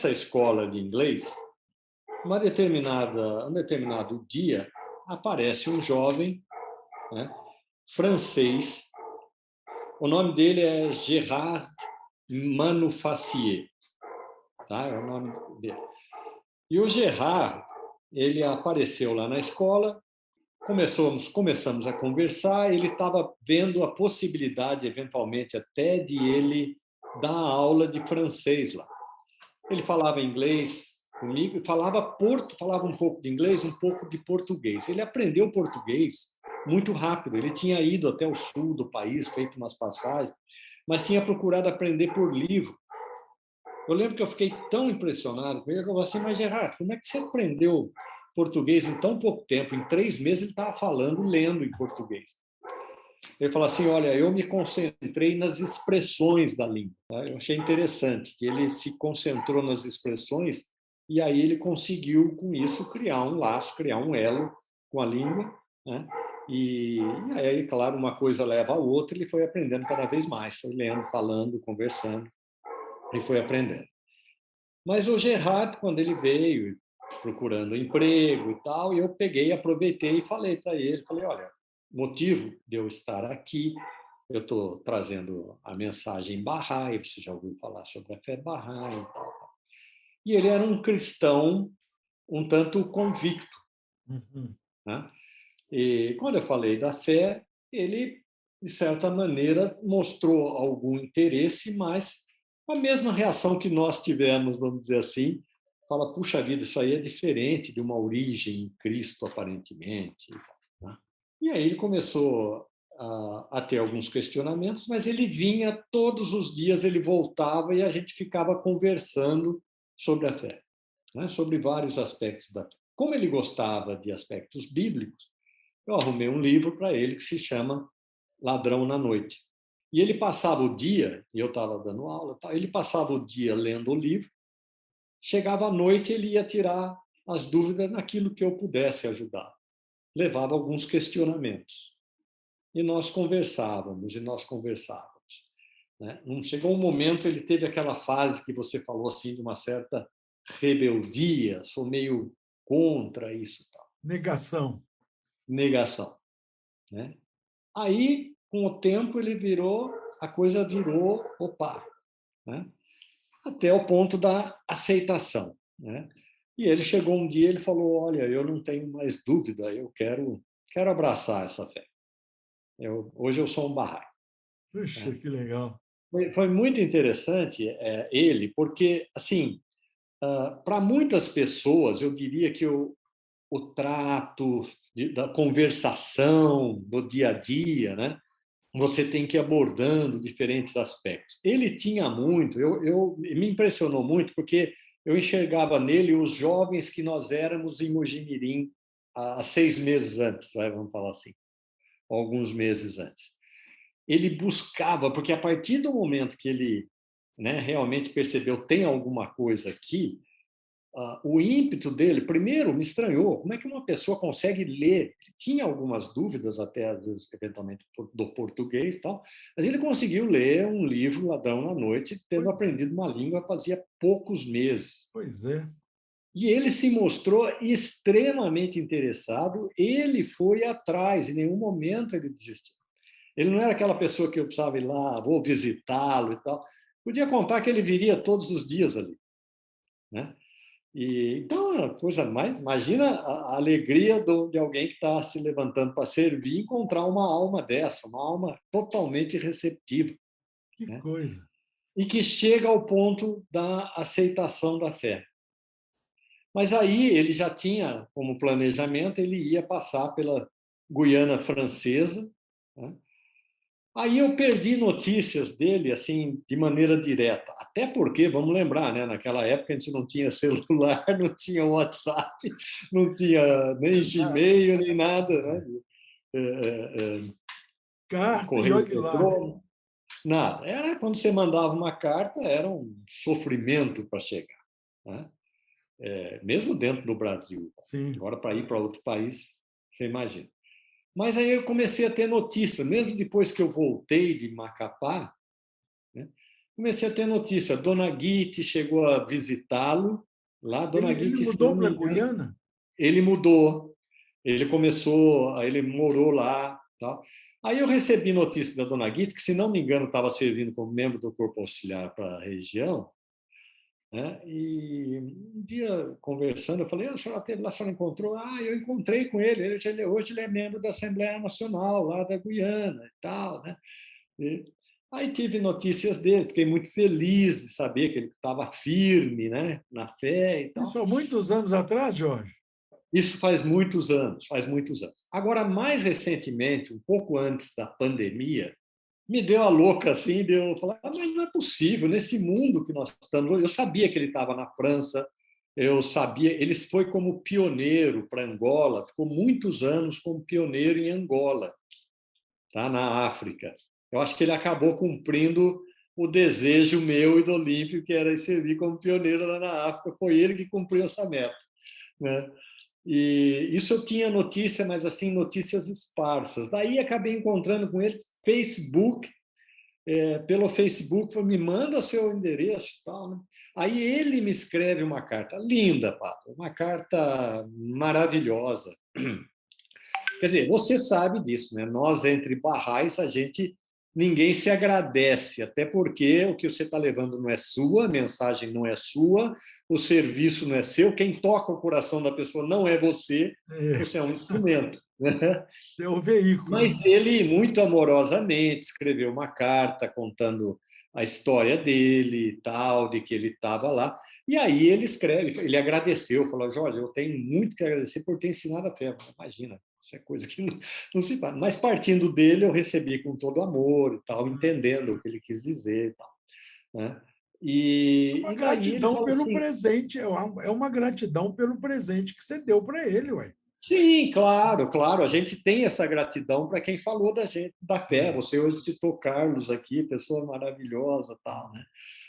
nessa escola de inglês, um determinado dia, aparece um jovem, né, francês. O nome dele é Gérard Manufacier, tá? É o nome dele. E o Gérard, ele apareceu lá na escola, começamos a conversar, ele estava vendo a possibilidade, eventualmente até, de ele dar aula de francês lá. Ele falava inglês comigo, falava um pouco de inglês, um pouco de português. Ele aprendeu português muito rápido, ele tinha ido até o sul do país, feito umas passagens, mas tinha procurado aprender por livro. Eu lembro que eu fiquei tão impressionado com ele, que eu falei assim, mas Gerardo, como é que você aprendeu português em tão pouco tempo? Em 3 meses ele estava falando, lendo em português. Ele falou assim, olha, eu me concentrei nas expressões da língua. Tá? Eu achei interessante que ele se concentrou nas expressões e aí ele conseguiu, com isso, criar um laço, criar um elo com a língua, né? E aí, claro, uma coisa leva a outra, ele foi aprendendo cada vez mais, foi lendo, falando, conversando, e foi aprendendo. Mas o Gerard, quando ele veio procurando emprego e tal, eu peguei, aproveitei e falei para ele, falei, olha, motivo de eu estar aqui, eu estou trazendo a mensagem Bahá'í, você já ouviu falar sobre a fé Bahá'í e tal. E ele era um cristão um tanto convicto. Uhum. Né? E quando eu falei da fé, ele, de certa maneira, mostrou algum interesse, mas a mesma reação que nós tivemos, vamos dizer assim, fala, puxa vida, isso aí é diferente de uma origem em Cristo, aparentemente. Né? E aí ele começou a ter alguns questionamentos, mas ele vinha todos os dias, ele voltava e a gente ficava conversando sobre a fé, né? Sobre vários aspectos da fé. Como ele gostava de aspectos bíblicos, eu arrumei um livro para ele que se chama Ladrão na Noite. E ele passava o dia, e eu estava dando aula, ele passava o dia lendo o livro, chegava à noite ele ia tirar as dúvidas naquilo que eu pudesse ajudar. Levava alguns questionamentos. E nós conversávamos, Né? Chegou um momento, ele teve aquela fase que você falou assim, de uma certa rebeldia, sou meio contra isso. Tal. Negação. Negação. Né? Aí, com o tempo, a coisa virou, opa, né? Até o ponto da aceitação. Né? E ele chegou um dia, ele falou, olha, eu não tenho mais dúvida, eu quero abraçar essa fé. Hoje eu sou um Bahá'í. Puxa, Né? que legal. Foi muito interessante ele, porque, assim, para muitas pessoas, eu diria que o trato da conversação, do dia a dia, né? Você tem que ir abordando diferentes aspectos. Ele tinha muito, me impressionou muito, porque eu enxergava nele os jovens que nós éramos em Mojimirim há 6 meses antes, vamos falar assim, alguns meses antes. Ele buscava, porque a partir do momento que ele, né, realmente percebeu tem alguma coisa aqui, o ímpeto dele, primeiro, me estranhou. Como é que uma pessoa consegue ler? Ele tinha algumas dúvidas, até, às vezes, eventualmente, do português e tal, mas ele conseguiu ler um livro, Ladrão na Noite, tendo Pois, aprendido uma língua fazia poucos meses. pois é. E ele se mostrou extremamente interessado, ele foi atrás, em nenhum momento ele desistiu. Ele não era aquela pessoa que eu precisava ir lá, vou visitá-lo e tal. Podia contar que ele viria todos os dias ali. Né? Então, é uma coisa mais. Imagina a alegria de alguém que está se levantando para servir e encontrar uma alma dessa, uma alma totalmente receptiva. Que Né? coisa. E que chega ao ponto da aceitação da fé. Mas aí ele já tinha como planejamento, ele ia passar pela Guiana Francesa. Né? Aí eu perdi notícias dele assim de maneira direta, até porque, vamos lembrar, né, naquela época a gente não tinha celular, não tinha WhatsApp, não tinha nem Ah, Gmail, nem nada, né? carta e Correio olhe lá, né? eletrônico, nada. Era quando você mandava uma carta, era um sofrimento para chegar, né? Mesmo dentro do Brasil. Sim. Agora, para ir para outro país, você imagina. Mas aí eu comecei a ter notícias, mesmo depois que eu voltei de Macapá, né? comecei a ter notícia. Dona Guite chegou a visitá-lo lá. Dona Ele Guite, se não mudou me para engano, Guiana? ele mudou. Ele começou, ele morou lá, tal. Aí eu recebi notícia da Dona Guite, que, se não me engano, estava servindo como membro do corpo auxiliar para a região, né? E um dia, conversando, eu falei: a senhora teve lá, a senhora encontrou? Ah, eu encontrei com ele. Hoje ele é membro da Assembleia Nacional, lá da Guiana e tal, né? E aí tive notícias dele, fiquei muito feliz de saber que ele estava firme, né, na fé e tal. Isso há muitos anos atrás, Jorge? Isso faz muitos anos, faz muitos anos. Agora, mais recentemente, um pouco antes da pandemia, me deu a louca assim, deu falar: mas não é possível, nesse mundo que nós estamos. Eu sabia que ele estava na França, eu sabia, ele foi como pioneiro para Angola, ficou muitos anos como pioneiro em Angola, tá, na África. Eu acho que ele acabou cumprindo o desejo meu e do Olímpio, que era servir como pioneiro lá na África. Foi ele que cumpriu essa meta, né? E isso eu tinha notícia, mas assim, notícias esparsas. Daí acabei encontrando com ele Facebook, pelo Facebook, falou: me manda seu endereço e tal, né? Aí ele me escreve uma carta linda, Pato, uma carta maravilhosa. Quer dizer, você sabe disso, né? Nós, entre barrais, ninguém se agradece, até porque o que você está levando não é sua, a mensagem não é sua, o serviço não é seu, quem toca o coração da pessoa não é você, É, você é um instrumento, né? é o veículo, Mas né? ele, muito amorosamente, escreveu uma carta contando a história dele e tal, de que ele estava lá. E aí ele escreve, ele agradeceu, falou: Jorge, eu tenho muito que agradecer por ter ensinado a fé. Imagina, isso é coisa que não se faz. Mas partindo dele, eu recebi com todo amor e tal, entendendo o que ele quis dizer e tal, né? Uma E daí ele gratidão falou pelo assim: presente, é uma gratidão pelo presente que você deu para ele, ué. sim, claro, claro. A gente tem essa gratidão para quem falou da gente, da fé. É. Você hoje citou Carlos aqui, pessoa maravilhosa, tal, né?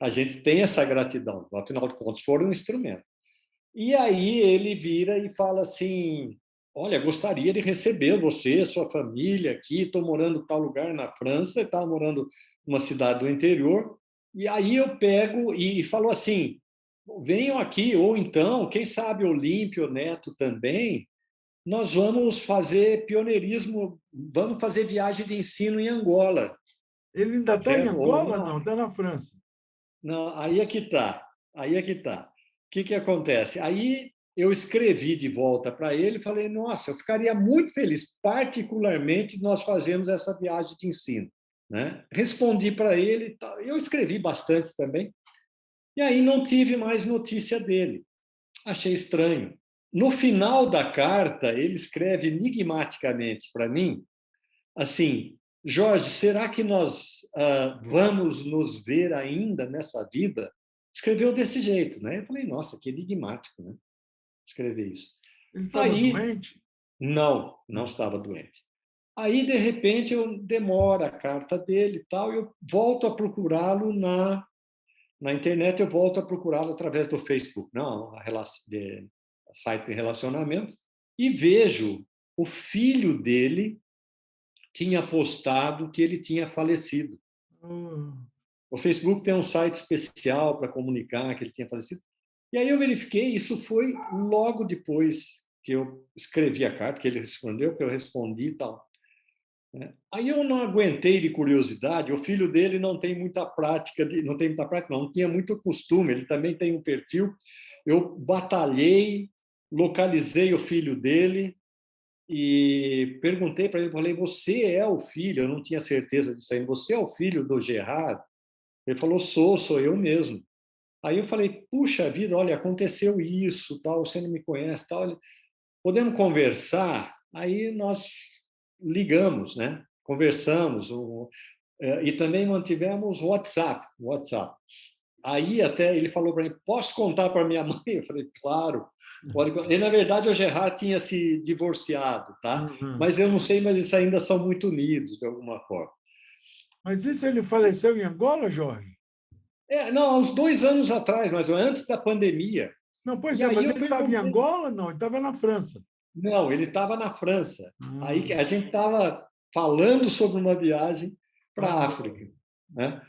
A gente tem essa gratidão. Afinal de contas, foram um instrumento. E aí ele vira e fala assim: olha, gostaria de receber você, sua família aqui. Estou morando em tal lugar na França, está morando numa cidade do interior. E aí eu pego e falo assim: venham aqui, ou então, quem sabe Olímpio Neto também, nós vamos fazer pioneirismo, vamos fazer viagem de ensino em Angola. Ele ainda está em Quero ou Angola? Não, não. está na França. Não, aí é que está. Aí é que está. O que que acontece? Aí eu escrevi de volta para ele e falei: nossa, eu ficaria muito feliz, particularmente, de nós fazermos essa viagem de ensino, né? Respondi para ele e tal. Eu escrevi bastante também. E aí não tive mais notícia dele. Achei estranho. No final da carta, ele escreve enigmaticamente para mim assim: Jorge, será que nós vamos nos ver ainda nessa vida? Escreveu desse jeito, né? Eu falei: nossa, que enigmático, né? Escrever isso. Ele estava Aí, doente? não Não. estava doente. Aí, de repente, eu demoro a carta dele e tal, e eu volto a procurá-lo na internet, eu volto a procurá-lo através do Facebook, não, site de relacionamento, e vejo o filho dele tinha postado que ele tinha falecido. Oh, O Facebook tem um site especial para comunicar que ele tinha falecido. E aí eu verifiquei, isso foi logo depois que eu escrevi a carta, que ele respondeu, que eu respondi e tal. Aí eu não aguentei de curiosidade, o filho dele não tem muita prática, não tem muita prática, não tinha muito costume, ele também tem um perfil. Eu batalhei, localizei o filho dele, e perguntei para ele, falei: você é o filho? Eu não tinha certeza disso aí. Você é o filho do Gerard? Ele falou: sou eu mesmo. Aí eu falei: puxa vida, olha, aconteceu isso, tal, você não me conhece, tal. Podemos conversar? Aí nós ligamos, né? Conversamos, e também mantivemos WhatsApp. Aí até ele falou para mim: posso contar para minha mãe? Eu falei: claro. E, na verdade, o Gerard tinha se divorciado, tá? uhum. Mas eu não sei, mas eles ainda são muito unidos, de alguma forma. Mas isso ele faleceu em Angola, Jorge? Não, há uns 2 anos atrás, mas antes da pandemia. Não, pois E é, aí mas eu ele estava em perguntei. Angola? Não, ele estava na França. Não, ele estava na França. Aí Ah, a gente estava falando sobre uma viagem para para a Angola. África, né?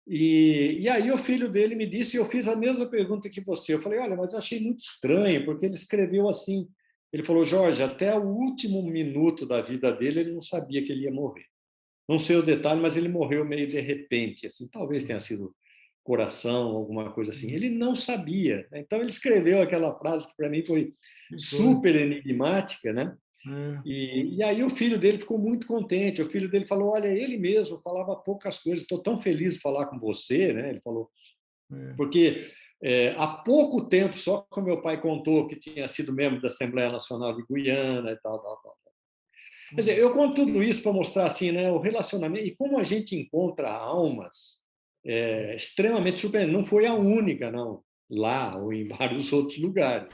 E aí o filho dele me disse, e eu fiz a mesma pergunta que você. Eu falei, olha, mas eu achei muito estranho, porque ele escreveu assim. Ele falou, Jorge, até o último minuto da vida dele, ele não sabia que ele ia morrer. Não sei o detalhe, mas ele morreu meio de repente, assim, talvez tenha sido coração, alguma coisa assim. Ele não sabia, né? Então ele escreveu aquela frase que para mim foi Que coisa. super enigmática, né? É, E aí o filho dele ficou muito contente. O filho dele falou: Olha, ele mesmo falava poucas coisas. Estou tão feliz de falar com você, né? Ele falou é. porque há pouco tempo só que o meu pai contou que tinha sido membro da Assembleia Nacional de Guiana e tal, tal, tal. Quer dizer, eu conto tudo isso para mostrar assim, né, o relacionamento e como a gente encontra almas extremamente surpreendentes. Não foi a única, não, lá ou em vários outros lugares.